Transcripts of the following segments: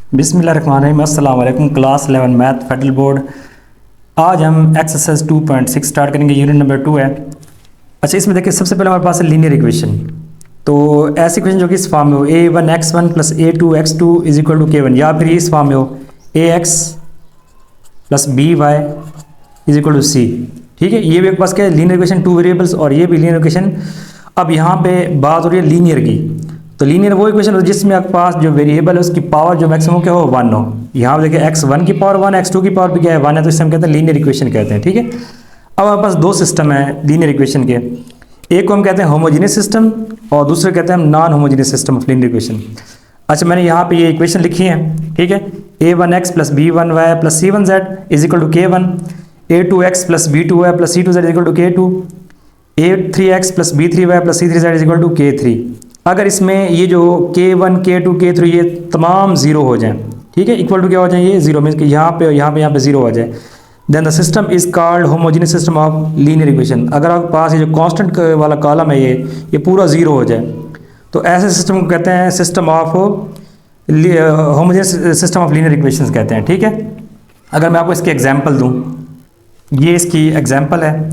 बिस्मिल्लाहिर्रहमानिर्रहीम। अस्सलाम वालेकुम। Class 11 math federal board. आज हम एक्सरसाइज 2.6 स्टार्ट करेंगे। यूनिट नंबर 2 है। अच्छा, इसमें देखिए सबसे पहले हमारे पास है लीनियर इक्वेशन। तो ऐसी इक्वेशन जो कि इस फॉर्म में हो a1x1 plus a2x2 is equal to k1, या फिर इस फॉर्म में हो ax plus by is equal to c। ठीक है, ये भी एक पास क्या है लीनियर इक्वेशन, टू वेरिएबल्स, और ये भी लीनियर इक्वेशन। अब यहाँ पे बात हो रही है लीनियर की। तो लीनियर वो इक्वेशन हो जिसमें आपके पास जो वेरिएबल है उसकी पावर जो मैक्सिमम क्या हो 1 हो। यहाँ पे देखिए x1 की पावर 1, x2 की पावर भी क्या है 1 है, तो इसे हम कहते हैं लीनियर इक्वेशन कहते हैं। ठीक है, अब हमारे पास दो सिस्टम है लीनियर इक्वेशन के। एक को हम कहते हैं होमोजीनियस सिस्टम और दूसरे कहते हैं हम non homogeneous system of linear equation. अच्छा, मैंने यहाँ पे ये इक्वेशन लिखी है। ठीक है, a1x plus b1y plus c1z is equal to k1, a2x plus b2y plus c2z is equal to k2, a3x plus b3y plus c3z is equal to k3। अगर इसमें ये जो k1 k2 k3 ये तमाम जीरो हो जाएं, ठीक है, इक्वल टू क्या हो जाए ये जीरो, मीन्स कि यहाँ पे जीरो हो जाए, then the system is called homogeneous system of linear equation. अगर आपके पास ये जो कांस्टेंट वाला कॉलम है ये पूरा जीरो हो जाए तो ऐसे सिस्टम को कहते हैं system of homogeneous system of linear equations कहते हैं। ठीक है, अगर मैं आपको इसकी एग्जांपल दूं, ये इसकी एग्जांपल है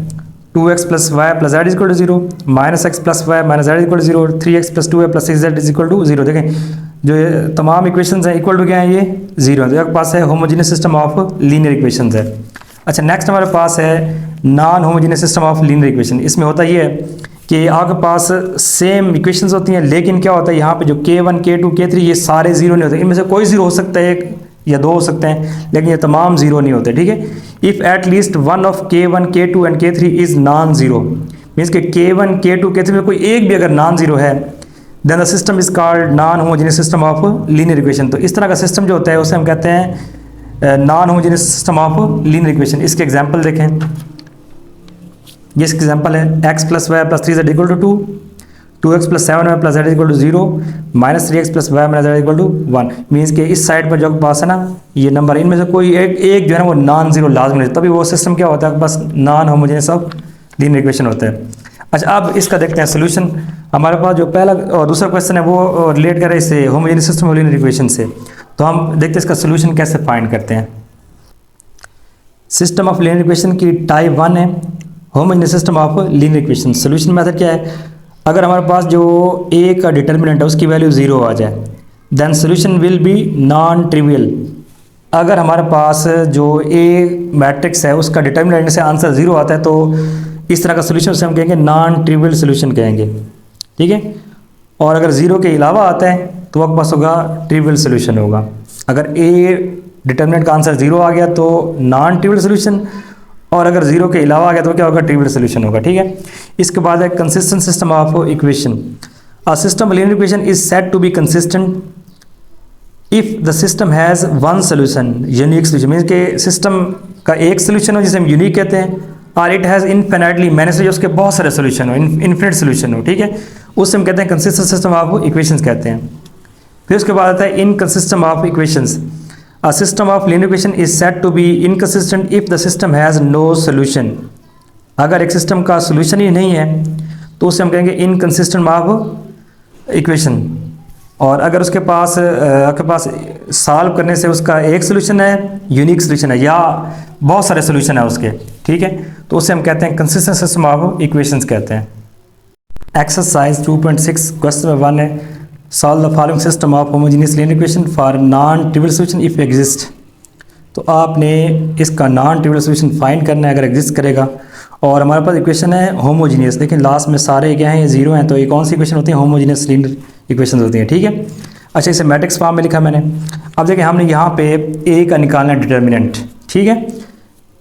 2x plus y plus z equal to zero, minus x plus y minus z equal to zero, 3x plus 2y plus 6z is equal to zero. देखें जो ये तमाम इक्वेशंस हैं इक्वल टू क्या है ये जीरो है, तो आपके पास है homogeneous system of linear equations है। अच्छा, नेक्स्ट हमारे पास है non homogeneous system of linear equation. इसमें होता ये है कि आपके पास सेम इक्वेशंस होती हैं, लेकिन क्या होता है यहाँ पे जो k1 k2 k3 ये सारे जीरो नहीं होते, इनमें से कोई जीरो हो सकता है, एक या दो हो सकते हैं, लेकिन ये तमाम जीरो नहीं होते। ठीक है, if at least one of k1 k2 and k3 is non zero, means कि k1 k2 k3 में कोई एक भी अगर नॉन जीरो है, then the system is called non homogeneous system of linear equation. तो इस तरह का सिस्टम जो होता है उसे हम कहते हैं non homogeneous system of linear equation. इसके एग्जाम्पल देखें, ये इसका एग्जाम्पल है x plus y plus 3z equal to 2, 2x plus 7y plus z equal to 0, minus 3x plus y minus z equal to 1। Means के इस side पर जो पास है ना ये नंबर, इनमें से कोई एक जो है ना वो नॉन जीरो लाजमी नहीं, तभी वो सिस्टम क्या होता है बस non homogeneous of linear equation होता है। अच्छा, अब इसका देखते हैं सोल्यूशन। हमारे पास जो पहला और दूसरा क्वेश्चन है वो रिलेट कर रहे हैं इससे homogeneous system of linear equation से, तो हम देखते हैं इसका सोल्यूशन कैसे फाइंड करते हैं। सिस्टम ऑफ लीनियर इक्वेशन की टाइप 1 है homogeneous system of linear equation. Solution method क्या है, अगर हमारे पास जो ए का डिटर्मिनेंट है उसकी वैल्यू जीरो आ जाए, then solution will be non trivial. अगर हमारे पास जो ए मैट्रिक्स है उसका डिटर्मिनेंट से आंसर जीरो आता है तो इस तरह का सोल्यूशन से हम कहेंगे नॉन ट्रिवियल सोल्यूशन कहेंगे। ठीक है, और अगर जीरो के अलावा आता है तो आपके पास होगा ट्रिवियल सोल्यूशन होगा। अगर ए डिटर्मिनेंट का आंसर जीरो आ गया तो नॉन ट्रिवियल सोल्यूशन, और अगर जीरो के अलावा आ गया तो क्या होगा ट्रिवियल सोल्यूशन होगा। ठीक है, इसके बाद है consistent system of equation. A system of linear equation is said to be consistent if the system has one solution unique solution, means के सिस्टम का एक सोल्यूशन हो जिसे हम यूनिक कहते हैं, और it has infinitely many solution, उसके बहुत सारे सोल्यूशन हो, इन्फिनिट सोल्यूशन हो। ठीक है, उससे हम कहते हैं कंसिस्टेंट सिस्टम ऑफ इक्वेशंस कहते हैं। फिर उसके बाद आता है inconsistent of equations. A system of linear equation is said to be inconsistent if the system has no solution। अगर एक सिस्टम का सोल्यूशन ही नहीं है तो उसे हम कहेंगे इनकंसिस्टेंट ऑफ इक्वेशन। और अगर उसके पास आपके पास सॉल्व करने से उसका एक सोल्यूशन है, यूनिक सोल्यूशन है, या बहुत सारे सोल्यूशन है उसके, ठीक है, तो उसे हम कहते हैं कंसिस्टेंट सिस्टम ऑफ इक्वेशंस कहते हैं। एक्सरसाइज 2.6 क्वेश्चन नंबर 1 है, solve the following system of homogeneous linear equation for non trivial solution if exist. तो आपने इसका नॉन ट्रिवियल सोल्यूशन फाइंड करना है अगर एग्जिस्ट करेगा। और हमारे पास इक्वेशन है होमोजीनियस, लेकिन लास्ट में सारे क्या हैं ये जीरो हैं, तो ये कौन सी इक्वेशन होती है होमोजीनियस लीनियर इक्वेशन होती हैं। ठीक है, अच्छा इसे मैट्रिक्स फॉर्म में लिखा मैंने। अब देखें हमने यहाँ पे ए का निकालना है डिटर्मिनेंट। ठीक है,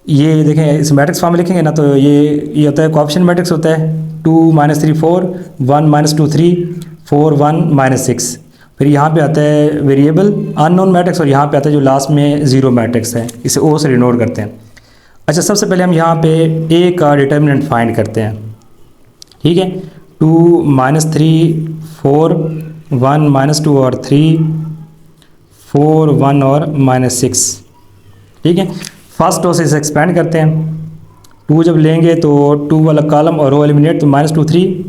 ये देखें इस मैट्रिक्स फॉर्म में लिखेंगे ना तो ये होता है कोएफिशिएंट मैट्रिक्स होता है 2 - 3 4 1 - 2 3 4 1 - 6। फिर यहाँ पे आता है वेरिएबल अननोन मैट्रिक्स, और यहाँ पे आता है जो लास्ट में जीरो मैट्रिक्स है, इसे ओ से डिनोट करते हैं। अच्छा, सबसे पहले हम यहाँ पे ए का डिटर्मिनेंट फाइंड करते हैं। ठीक है, 2 - 3 4 1 - 2 और 3 4 1 और -6। ठीक है, फर्स्ट रो से इसे एक्सपेंड करते हैं। 2 जब लेंगे तो 2 वाला कॉलम और रो एलिमिनेट, तो -2 3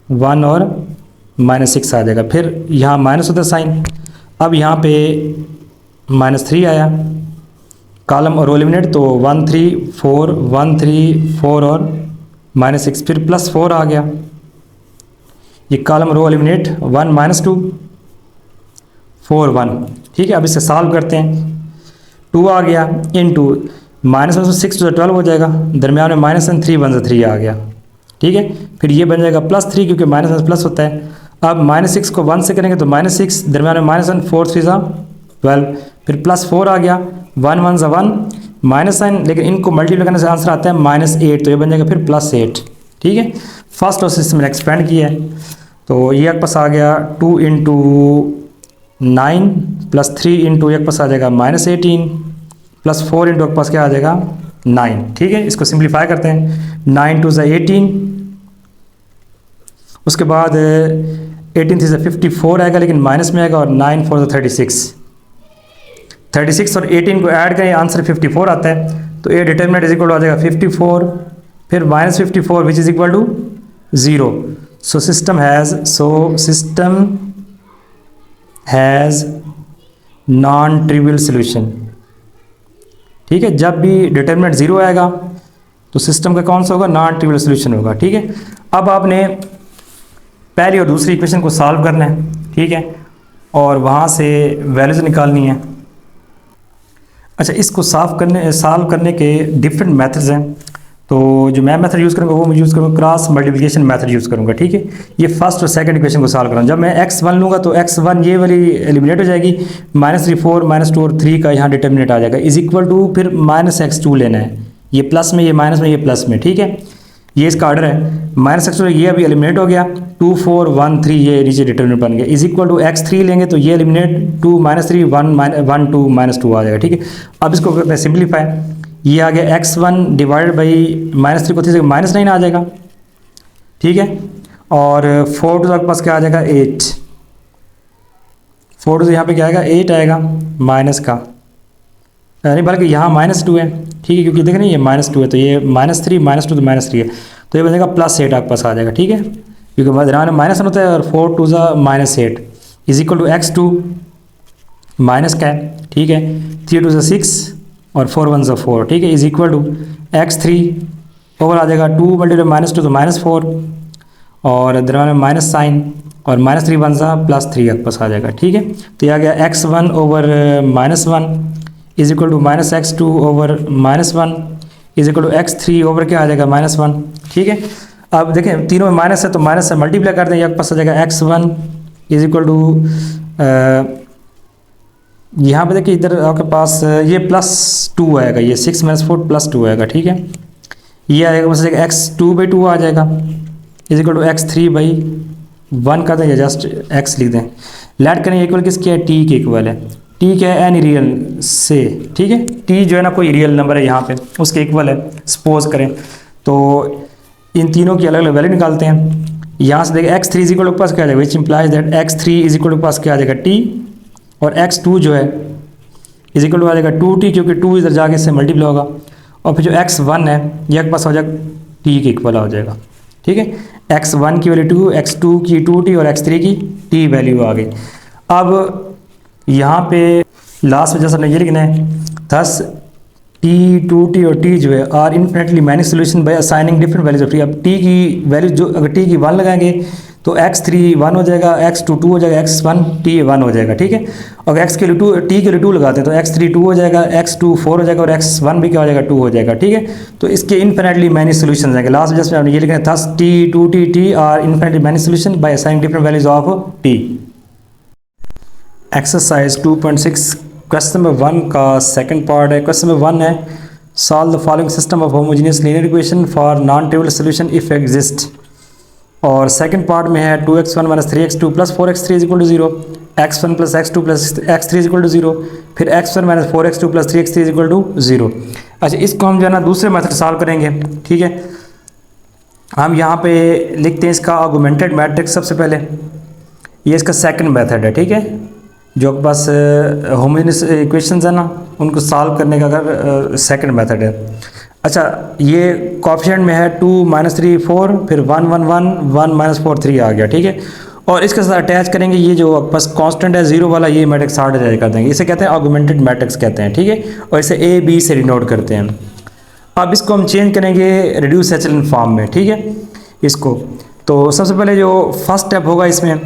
1 और -6 आ जाएगा। फिर यहाँ माइनस होता है साइन, अब यहाँ पे -3 आया, कॉलम और रो एलिमिनेट, तो 1 3 4 1 3 4 और -6, फिर +4 आ गया, ये कॉलम रो एलिमिनेट 1 -2 4 1, ठीक है। अब इसे सॉल्व करते हैं, 2 आ गया इनटू -1 से 6 तो 12 हो जाएगा, दरमियान में -1 3 1 से 3 आ गया, ठीक है। फिर ये बन जाएगा +3 क्योंकि -1 से प्लस होता है। अब -6 को 1 से करेंगे तो -6, दरमियान में -1 4 3 12, फिर +4 आ गया, 1 1 सा 1 -9, लेकिन इनको मल्टीप्लाई करने से आंसर आता है -8, तो ये बन जाएगा फिर +8, ठीक है। फर्स्ट और सिस्टम में एक्सपेंड किया है, तो ये एक पास आ गया 2 इंटू 9 + 3 इंटू एक पास आ जाएगा -18 + 4 इंटू एक पास क्या आ जाएगा 9, ठीक है। इसको सिंप्लीफाई करते हैं, 9 2 ज़ा 18, उसके बाद 18 3 ज़ा 54 आएगा, लेकिन माइनस में आएगा, और 9 4 ज़ा 36 और 18 को ऐड करें आंसर 54 आता है, तो A determinant is equal to आ जाएगा 54, फिर -54 which is equal to 0। So system has non trivial solution, ठीक है। जब भी डिटरमिनेंट 0 आएगा तो सिस्टम का कौन सा होगा, नॉन ट्रिवियल सोल्यूशन होगा, ठीक है। अब आपने पहली और दूसरी इक्वेशन को सॉल्व करना है, ठीक है, और वहाँ से वैल्यूज निकालनी है। अच्छा, इसको सॉल्व करने के डिफरेंट मेथड्स हैं, तो जो मैं मेथड यूज़ करूँगा वो मैं यूज़ करूँगा क्रॉस मल्टीप्लिकेशन मेथड यूज़ करूँगा, ठीक है। ये फर्स्ट और सेकंड इक्वेशन को सॉल्व करूँगा, जब मैं x1 लूँगा तो x1 ये वाली एलिमिनेट हो जाएगी, -3 4 -2 और 3 का यहाँ डिटर्मिनेट आ जाएगा, इज इक्वल टू फिर -x2 लेना है, ये प्लस में, ये माइनस में, ये प्लस में, ठीक है। ये इसका ऑर्डर है, -x2 ये अभी एलिमिनेट हो गया, 2 4 1 3 ये नीचे डिटर्मिनेंट बन गया, इज इक्वल टू x3 लेंगे तो ये एलिमिनेट 2 -3 1 2 -2 आ जाएगा, ठीक है। अब इसको करते हैं सिंप्लीफाई, ये आ गया x1 डिवाइडेड बाई -3 को 3 से -9 आ जाएगा, ठीक है। और 4 टू आपके पास क्या आ जाएगा 8, 4 टू यहाँ पे क्या आएगा 8 आएगा माइनस का, नहीं बल्कि यहाँ -2 है, ठीक है, क्योंकि देख रहे हैं ये -2 है, तो ये -3 -2 तो -3 है, तो ये बनेगा +8 आपके पास आ जाएगा, ठीक है, क्योंकि दरमियान में -1 होता है, और 4 2 ज़ा -8 is equal to x2 minus का है, ठीक है, 3 2 ज़ा 6 और 4 1 ज़ा 4, ठीक है, is equal to x3 over आ जाएगा 2 मल्टीप्लाई -2 तो -4, और दरमियान में माइनस साइन, और -3 1 ज़ा +3 आपके पास आ जाएगा, ठीक है। तो ये आ गया x1 over -1 is equal to -x2 over -1 is equal to x3 over क्या आ जाएगा -1, ठीक है। अब देखें तीनों में माइनस है, तो माइनस से मल्टीप्लाई कर दें, एक पास आ जाएगा x1 इज इक्वल टू, यहाँ पे देखिए इधर आपके पास ये +2 आएगा, ये 6 - 4 +2 आएगा, ठीक है। ये आएगा बस x2/2 आ जाएगा इज इक्वल टू x3/1 कर दें, या जस्ट x लिख दें, लेट करें इक्वल किसके है, t के इक्वल है, t क्या है एनी रियल से, ठीक है, t जो है ना कोई रियल नंबर है यहाँ पे उसके इक्वल है, सपोज करें, तो इन तीनों की अलग अलग वैल्यू निकालते हैं। यहाँ से देखिए x3 इज इक्वल टू पास क्या आ जाएगा, which implies that x3 is equal to पास क्या आ जाएगा t, और x2 जो है इज इक्वल टू आ जाएगा 2t, क्योंकि 2 इधर जाके इससे मल्टीप्लाई होगा, और फिर जो x1 है ये एक पास हो जाएगा t के इक्वल हो जाएगा, ठीक है। x1 की वैल्यू 2, x2 की 2t और x3 की t वैल्यू आ गई। अब यहाँ पे लास्ट में जैसा हमने ये लिखना है, थस t 2t और t जो है are infinitely many solution by assigning different values of t। अब t की वैल्यू जो अगर t की 1 लगाएंगे तो x3 1 हो जाएगा, x2 2 हो जाएगा, x1 t 1 हो जाएगा, ठीक है। अगर x के लिए 2 t के लिए 2 लगाते हैं तो x3 2 हो जाएगा, x2 4 हो जाएगा, और x1 भी क्या हो जाएगा 2 हो जाएगा, ठीक है। तो इसके इन्फिनेटली मैनी सोल्यूशन आएंगे। लास्ट जस्ट आपने ये लिखना है, thus t 2t t are infinitely many solution by assigning different values of t। Exercise 2.6 question number 1 का सेकंड पार्ट है। क्वेश्चन नंबर 1 है, solve the following system of homogeneous linear equation for non trivial solution if exist. और second part में है 2x1 - 3x2 + 4x3 = 0, x1 + x2 + x3 = 0, फिर x1 - 4x2 + 3x3 = 0। अच्छा, इसको हम जो है ना दूसरे मेथड सॉल्व करेंगे, ठीक है। हम यहाँ पे लिखते हैं इसका आर्गुमेंटेड मैट्रिक्स। सबसे पहले ये इसका सेकंड मेथड है, ठीक है, जो आपके पास होमोजेनियस इक्वेशंस है ना उनको सॉल्व करने का अगर सेकंड मेथड है। अच्छा, ये कोएफिशिएंट में है 2 - 3 4, फिर 1 1 1 1 - 4 3 आ गया, ठीक है। और इसके साथ अटैच करेंगे ये जो बस कांस्टेंट है जीरो वाला, ये मैट्रिक्स साथ अटैच कर देंगे। इसे कहते हैं ऑगमेंटेड मैट्रिक्स कहते हैं, ठीक है। और इसे ए बी से डिनोट करते हैं। अब इसको हम चेंज करेंगे रिड्यूस एचेलॉन फॉर्म में, ठीक है। इसको तो सबसे पहले जो फर्स्ट स्टेप होगा इसमें,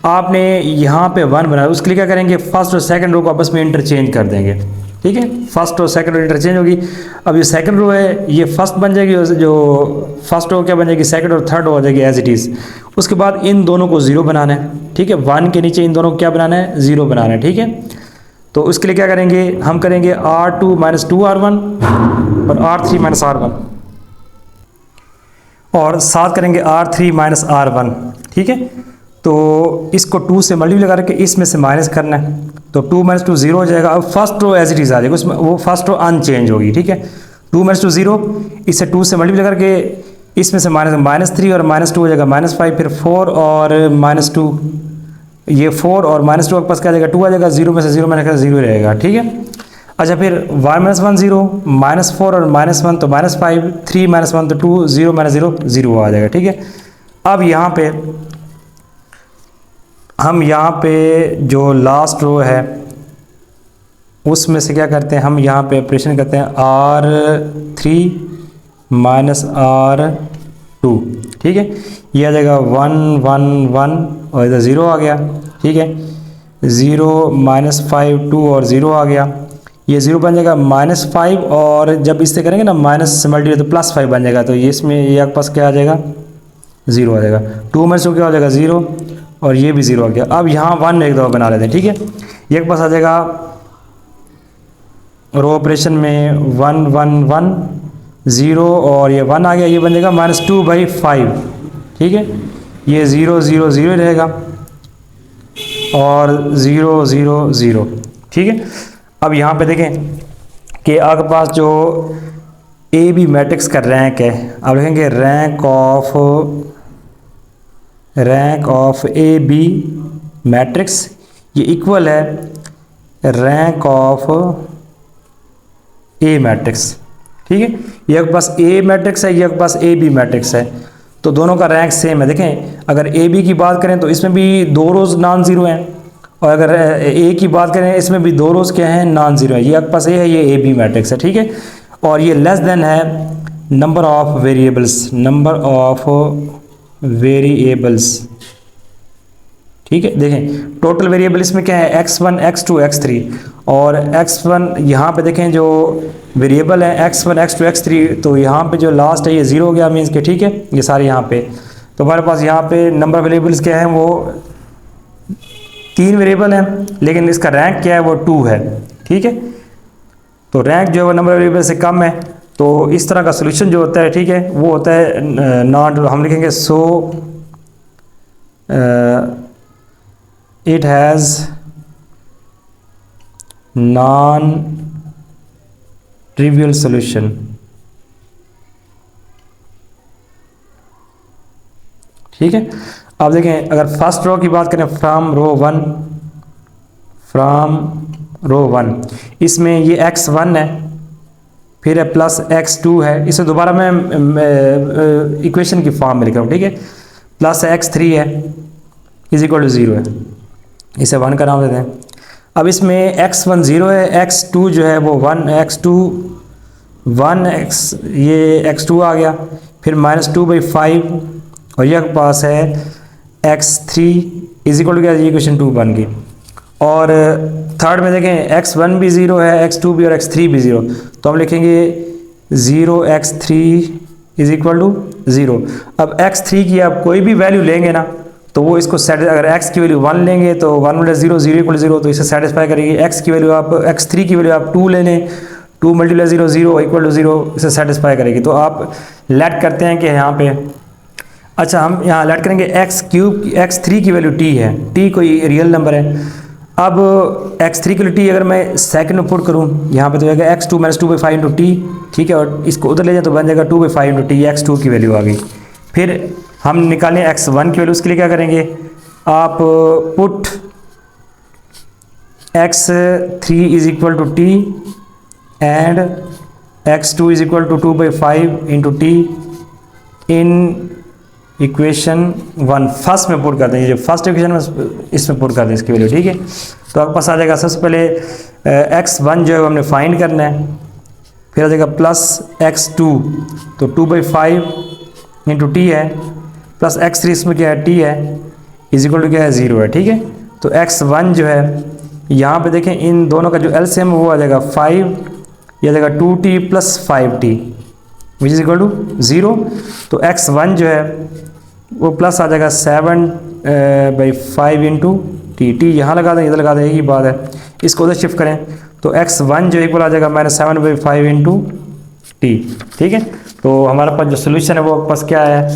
आपने यहाँ पे 1 बनाया, उसके लिए क्या करेंगे, फर्स्ट और सेकंड रो को आपस में इंटरचेंज कर देंगे, ठीक है। फर्स्ट और सेकंड रो इंटरचेंज होगी। अब ये सेकंड रो है ये फर्स्ट बन जाएगी, जो फर्स्ट रो क्या बन जाएगी, सेकंड और थर्ड हो जाएगी एज इट इज़। उसके बाद इन दोनों को 0 बनाना है, ठीक है। 1 के नीचे इन दोनों को क्या बनाना है, 0 बनाना है, ठीक है। तो उसके लिए क्या करेंगे, हम करेंगे R2 - 2R1 और R3 - R1 और साथ करेंगे R3 - R1, ठीक है। तो इसको 2 से मल्टीप्लाई करके इसमें से माइनस करना है, तो 2 - 2 0 हो जाएगा। अब first row as it is आ जाएगा, उसमें वो फर्स्ट रो अनचेंज होगी, ठीक है। 2 - 2 0, इससे 2 से मल्टीप्लाई करके इसमें से -3 और -2 हो जाएगा -5, फिर 4 और -2, ये 4 और -2 के पास क्या आ जाएगा, 2 आ जाएगा। 0 में से 0 मैंने कहा 0 रहेगा, ठीक है। अच्छा फिर y - 1 0, -4 और -1 तो -5, 3 - 1 तो 2, 0 - 0 0 आ जाएगा, ठीक है। अब यहाँ पे हम यहाँ पे जो लास्ट रो है उसमें से क्या करते हैं, हम यहाँ पे ऑपरेशन करते हैं R3 - R2, ठीक है। ये आ जाएगा 1 1 1 और इधर 0 आ गया, ठीक है। 0 -5 2 और 0 आ गया, ये 0 बन जाएगा -5 और जब इससे करेंगे ना माइनस से मल्टीप्लाई तो +5 बन जाएगा। तो ये इसमें ये आपके पास क्या आ जाएगा, 0 आ जाएगा। 2 में से क्या हो जाएगा, 0 और ये भी 0 आ गया। अब यहाँ 1 एक दफ़ा बना लेते हैं, ठीक है। ये के पास आ जाएगा रो ऑपरेशन में 1 1 1 0 और ये 1 आ गया, ये बन जाएगा -2/5, ठीक है। ये 0 0 0 रहेगा और 0 0 0, ठीक है। अब यहाँ पे देखें कि आपके पास जो ए बी मैट्रिक्स का रैंक है, अब लिखेंगे rank of A B matrix, ये इक्वल है रैंक ऑफ ए मैट्रिक्स, ठीक है। ये आपके पास ए मैट्रिक्स है, ये आपके पास ए बी मैट्रिक्स है, तो दोनों का रैंक सेम है। देखें अगर ए बी की बात करें तो इसमें भी 2 रोज नॉन ज़ीरो हैं, और अगर ए की बात करें इसमें भी 2 रोज क्या हैं, नॉन ज़ीरो है। ये आपके पास ए है, ये ए बी मैट्रिक्स है, ठीक है। और ये लेस देन है नंबर ऑफ वेरिएबल्स, ठीक है। देखें टोटल वेरिएबल इसमें क्या है, x1 x2 x3, और x1 यहाँ पे देखें जो वेरिएबल है x1 x2 x3, तो यहाँ पे जो लास्ट है ये 0 हो गया मीन्स के, ठीक है। ये सारे यहाँ पे, तो हमारे पास यहाँ पे नंबर ऑफ वेरिएबल्स क्या हैं, वो 3 वेरिएबल हैं, लेकिन इसका रैंक क्या है, वो 2 है, ठीक है। तो रैंक जो है वो नंबर ऑफ वेरिएबल से कम है, तो इस तरह का सोल्यूशन जो होता है, ठीक है, वो होता है नॉट, हम लिखेंगे so it has non trivial solution, ठीक है। अब देखें अगर फर्स्ट रो की बात करें, फ्रॉम रो 1, इसमें ये x1 है, फिर है प्लस x2 है, इसे दोबारा मैं इक्वेशन की फॉर्म में लिख रहा हूँ, ठीक है। प्लस x3 है इज इक्वल टू 0 है, इसे 1 का नाम देते हैं। अब इसमें x1 0 है, x2 जो है वो 1 ये x2 आ गया, फिर -2/5 और यह पास है x3 इज इक्वल टू क्या, ये इक्वेशन 2 बन गई। और थर्ड में देखें x1 भी 0 है, x2 भी और x3 भी 0, तो हम लिखेंगे 0x3 इज इक्वल टू 0। अब x3 की आप कोई भी वैल्यू लेंगे ना तो वो इसको अगर x की वैल्यू 1 लेंगे तो 1 + 0 0 इक्वल 0, तो इसे सेटिस्फाई करेगी। x की वैल्यू आप x3 की वैल्यू आप 2 ले लें, 2 × 0 0 इक्वल टू 0, इसे सेटिस्फाई करेगी। तो आप लेट करते हैं कि यहाँ पे, अच्छा हम यहाँ लेट करेंगे x3 की वैल्यू t है, t कोई रियल नंबर है। अब x3 की वैल्यू t अगर मैं सेकंड में पुट करूँ यहाँ पे तो जाएगा x2 - 2/5 × t, ठीक है। और इसको उधर ले जाए तो बन जाएगा 2/5 × t, x2 की वैल्यू आ गई। फिर हम निकालें x1 की वैल्यू, उसके लिए क्या करेंगे, आप put x3 is equal to t and x2 is equal to 2/5 × t in equation 1 first में पुट कर दें, जो फर्स्ट इक्वेशन में इसमें पुट कर दें इसकी वैल्यू, ठीक है। तो आपके पास आ जाएगा सबसे पहले x1 जो है हमने फाइंड करना है, फिर आ जाएगा प्लस x2, तो 2/5 इंटू टी है, प्लस x3 इसमें क्या है t है, इज इक्वल टू क्या है 0 है, ठीक है। तो x1 जो है यहाँ पे देखें इन दोनों का जो एलसीएम वो आ जाएगा 5, यह आ जाएगा 2t plus 5t which is equal to 0। तो x1 जो है वो प्लस आ जाएगा 7/5 इंटू टी यहाँ लगा दें, इधर लगा दें, यही बात है। इसको उधर शिफ्ट करें तो x1 जो इक्वल आ जाएगा -7/5 इंटू टी, ठीक है। तो हमारे पास जो सोल्यूशन है वो पास क्या है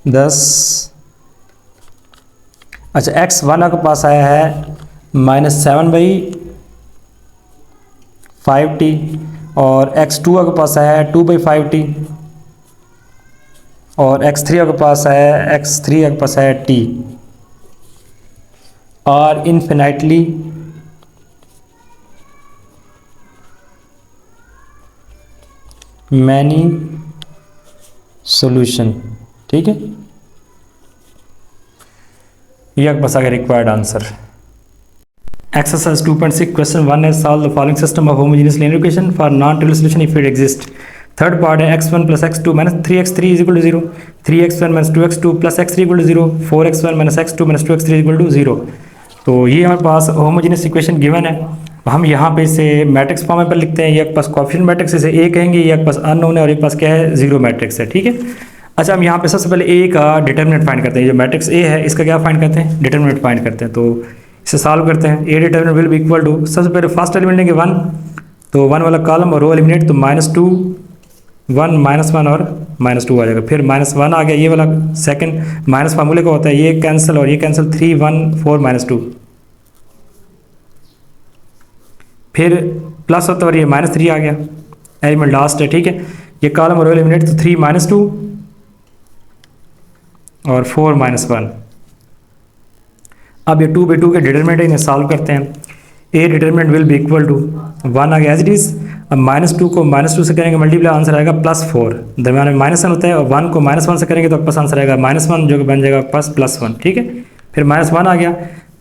10, अच्छा x1 आपके पास आया है -7/5t और x2 आपके पास आया है 2/5t और x3 आपके पास आया है t। और इन्फिनाइटली मैनी सॉल्यूशन, ठीक है। ये आपके पास आ गया required answer. Exercise 2.6 question 1 is solve the following system of homogeneous linear equation for non-trivial solution if it exists. Third part है x1 plus x2 minus 3x3 is equal to 0, 3x1 minus 2x2 plus x3 equal to 0, 4x1 minus x2 minus 2x3 is equal to 0। तो ये हमारे पास homogeneous equation given है, हम यहाँ पे इसे matrix form पर लिखते हैं। ये आपके पास कोएफिशिएंट मैट्रिक्स इसे ए कहेंगे, ये आपके पास अननोन है और एक पास क्या है जीरो मैट्रिक्स है, ठीक है। अच्छा हम यहाँ पे सबसे पहले ए का डिटर्मिनेंट फाइंड करते हैं, जो मैट्रिक्स ए है इसका क्या फाइंड करते हैं, डिटर्मिनेंट फाइंड करते हैं। तो इसे सॉल्व करते हैं। ए determinant will be equal to, सबसे पहले फर्स्ट एलिमेंट लेंगे 1, तो 1 वाला कॉलम और रो एलिमिनेट, तो -2 1 -1 और -2 आ जाएगा। फिर -1 आ गया, ये वाला सेकंड माइनस फार्मूले का होता है, ये कैंसिल और ये कैंसिल, 3 1 4 -2। फिर प्लस होता है और ये -3 आ गया, एलिमेंट लास्ट है, ठीक है। ये कॉलम और रो एलिमिनेट, तो 3 -2 और 4 -1। अब ये 2/2 के डिटरमिनेंट इन्हें सॉल्व करते हैं। A determinant will be equal to 1 आ गया एज इट इज़। अब -2 को -2 से करेंगे मल्टीप्लाई, आंसर आएगा +4, दरम्यान में -1 होता है, और 1 को -1 से करेंगे तो आपका आंसर आएगा -1 जो कि बन जाएगा पास +1, ठीक है। फिर -1 आ गया,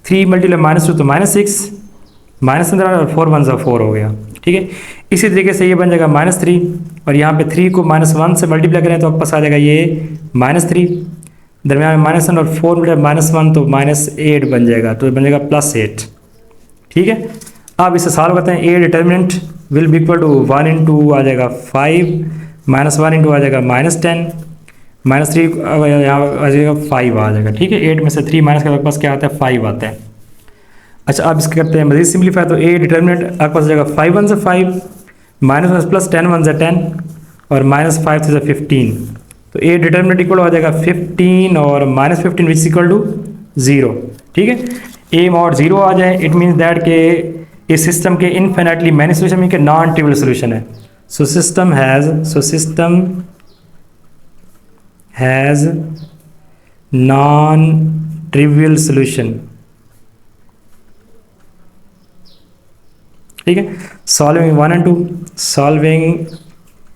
3 मल्टीप्लाई -2 तो -6, माइनस अंदर और 4 1 4 हो गया, ठीक है। इसी तरीके से ये बन जाएगा -3 और यहाँ पे 3 को -1 से मल्टीप्लाई करें तो आपके पास आ जाएगा ये -3, दरम्यान में -1 और 4 -1 तो -8 बन जाएगा, तो बन जाएगा +8, ठीक है। अब इसे सॉल्व करते हैं। ए determinant will be equal to 1 into आ जाएगा 5, -1 इंटू आ जाएगा -10, -3 यहाँ आ जाएगा 5 आ जाएगा, ठीक है। 8 में से 3 माइनस के आपके पास क्या आता है 5 आता है। अच्छा अब इसके करते हैं मजीद सिंपलीफाई, तो ए डिटर्मिनेंट आपके पास जाएगा 5 1 से 5, -1 प्लस 10 1 से 10 और -5 से 15, तो ए डिटर्मिनेंट इक्वल हो जाएगा 15 और -15 विच इक्वल टू 0, ठीक है। ए मॉड 0 आ जाए इट मीन्स दैट के इस सिस्टम के इनफिनिटली मैनी सोल्यूशन में के नॉन ट्रिवियल सोल्यूशन है। सो system has non trivial solution, ठीक है। Solving 1 and 2, solving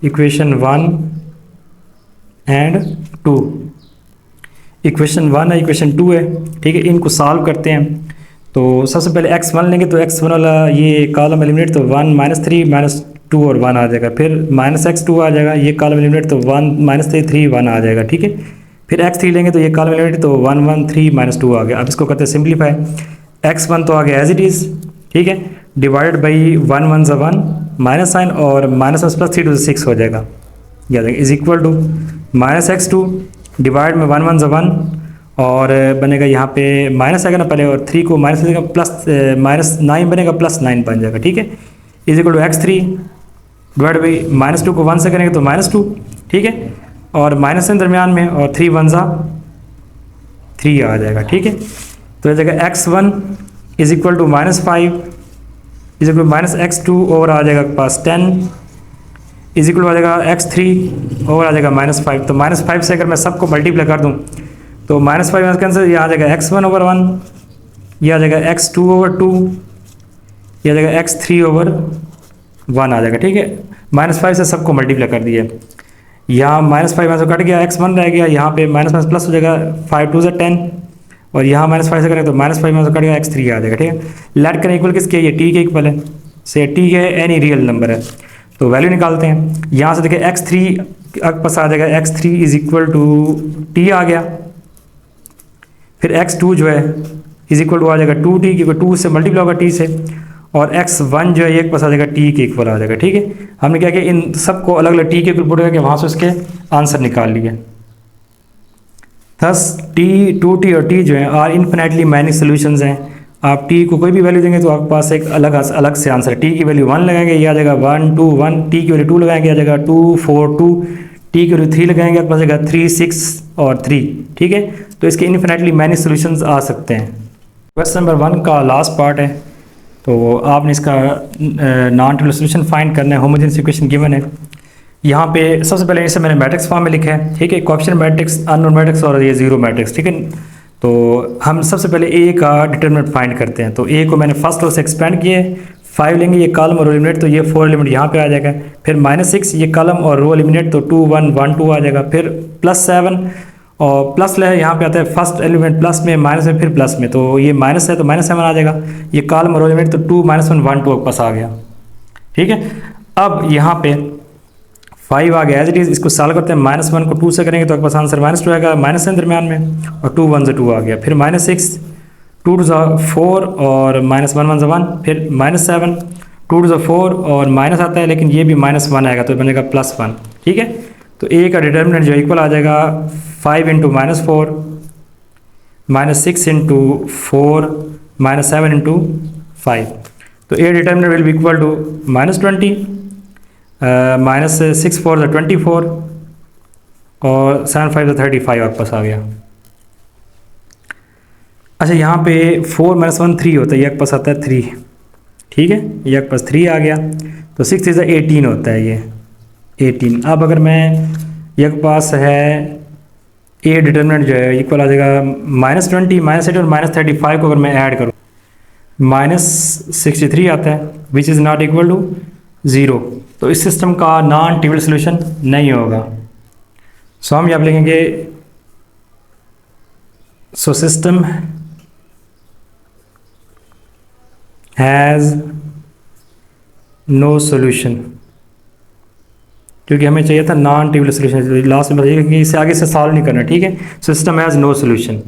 equation 1 and 2, equation 1 है इक्वेशन 2 है, ठीक है। इनको सॉल्व करते हैं तो सबसे पहले x1 लेंगे, तो x1 वाला ये कॉलम एलिमिनेट, तो 1 -3 -2 और 1 आ जाएगा। फिर -x2 आ जाएगा, ये कॉलम एलिमिनेट, तो 1 -3 3 1 आ जाएगा, ठीक है। फिर x3 लेंगे तो ये कॉलम एलिमिनेट, तो 1 1 3 -2 आ गया। अब इसको करते हैं सिंप्लीफाई, x1 तो आ गया एज इट इज़, ठीक है, डिवाइडेड बाई 1 1 से 1 माइनस साइन और -1 प्लस 3 2 से 6 हो जाएगा, याद है, is equal to -x2 divide में 1 1 से 1 और बनेगा यहाँ पे माइनस आएगा ना पहले, और 3 को माइनस देगा प्लस -9 बनेगा +9 बन जाएगा, ठीक है। Is equal to x3 divide by -2 को 1 से करेंगे तो -2, ठीक है, और माइनस के दरमियान में और 3 1 सा 3 आ जाएगा, ठीक है। तो ये जगह x1 is equal to -5 is equal -x2 over आ जाएगा पास 10 इज इक्वल आ जाएगा x3 ओवर आ जाएगा -5। तो -5 से अगर मैं सबको मल्टीप्लाई कर दूं तो -5 कैंसिल, ये आ जाएगा x1 ओवर 1, ये आ जाएगा x2 ओवर 2, ये आ जाएगा x3 ओवर 1 आ जाएगा, ठीक है। -5 से सबको मल्टीप्लाई कर दिया, यहाँ -5 में से कट गया, x1 रह गया, यहाँ पे माइनस माइनस प्लस हो जाएगा, 5 2 10, और यहाँ -5 से करें तो -5 में से कट गया, x3 आ जाएगा। ठीक है, लेट करें इक्वल किसके, ये t के इक्वल है, से t है एनी रियल नंबर है, तो वैल्यू निकालते हैं। यहाँ से देखिए x3 पास आ जाएगा, x3 is equal to t आ गया, फिर x2 जो है इज इक्वल टू आ जाएगा 2t, क्योंकि 2 से मल्टीप्लाई होगा t से, और x1 जो है एक पास आ जाएगा t के इक्वल आ जाएगा। ठीक है, हमने क्या किया, इन सबको अलग अलग t के इक्वल पुट करके वहाँ से उसके आंसर निकाल लिए। थस t 2t और t जो है आर इन्फिनेटली मैनी सोल्यूशंस हैं। आप t को कोई भी वैल्यू देंगे तो आपके पास एक अलग से आंसर है। t की वैल्यू 1 लगाएंगे, ये आ जाएगा 1 2 1, t की वैल्यू 2 लगाएंगे, आ जाएगा 2 4 2, t की वैल्यू 3 लगाएंगे, आपके पास आएगा 3 6 और 3। ठीक है, तो इसके इन्फिनेटली मैनी सोल्यूशंस आ सकते हैं। क्वेश्चन नंबर 1 का लास्ट पार्ट है, तो आपने इसका नॉन ट्रिवियल सोल्यूशन फाइंड करना है। होमोजेनियस इक्वेशन गिवन है, यहाँ पे सबसे पहले इसे मैंने मैट्रिक्स फॉर्म में लिखा है। ठीक है, कोएफिशिएंट मैट्रिक्स, अननोन मैट्रिक्स और ये जीरो मैट्रिक्स। ठीक है, तो हम सबसे पहले ए का डिटरमिनेंट फाइंड करते हैं। तो ए को मैंने फर्स्ट रो से एक्सपेंड किए, 5 लेंगे, ये कॉलम और रो एलिमिनेट, तो ये 4 एलिमेंट यहाँ पे आ जाएगा, फिर -6 ये कॉलम और रो एलिमिनेट, तो 2 1 1 2 आ जाएगा, फिर +7 और प्लस ले यहाँ पे आता है फर्स्ट एलिमेंट प्लस में, माइनस में, फिर प्लस में, तो ये माइनस है तो -7 आ जाएगा, ये कॉलम और रो एलिमेंट, तो 2 -1 1 2 पास आ गया। ठीक है, अब यहाँ पे 5 आ गया एज इट इज़, इसको सॉल्व करते हैं। -1 को 2 से करेंगे तो आपके पास आंसर -2 आएगा, माइनस है दरमियान में, और 2 1 से 2 आ गया, फिर -6 2 2 4 और -1 1 1, फिर -7 2 2 4 और माइनस आता है, लेकिन ये भी -1 आएगा तो बनेगा +1। ठीक है, तो ए का डिटर्मिनेंट जो इक्वल आ जाएगा 5 × -4 -6 × 4 -7 × 5, तो A determinant will be equal to -20, -6 4 24 और 7 5 35 आपके पास आ गया। अच्छा, यहाँ पे 4 - 1 3 होता है, ये आपके पास आता है 3। ठीक है, ये आपके पास 3 आ गया, तो 6 इज़ 18 होता है, ये 18। अब अगर मैं ये के पास है ए डिटर्मिनेंट जो है इक्वल आ जाएगा -20 -8 और -35 को अगर मैं ऐड करूँ -63 आता है, which is not equal to 0, तो इस सिस्टम का नॉन ट्रिवियल सोल्यूशन नहीं होगा। सो हम यहाँ लिखेंगे, so system has no solution, क्योंकि हमें चाहिए था नॉन ट्रिवियल सोल्यूशन। लास्ट में बताइएगा कि इसे आगे से सॉल्व नहीं करना। ठीक है, सिस्टम हैज़ नो सोल्यूशन।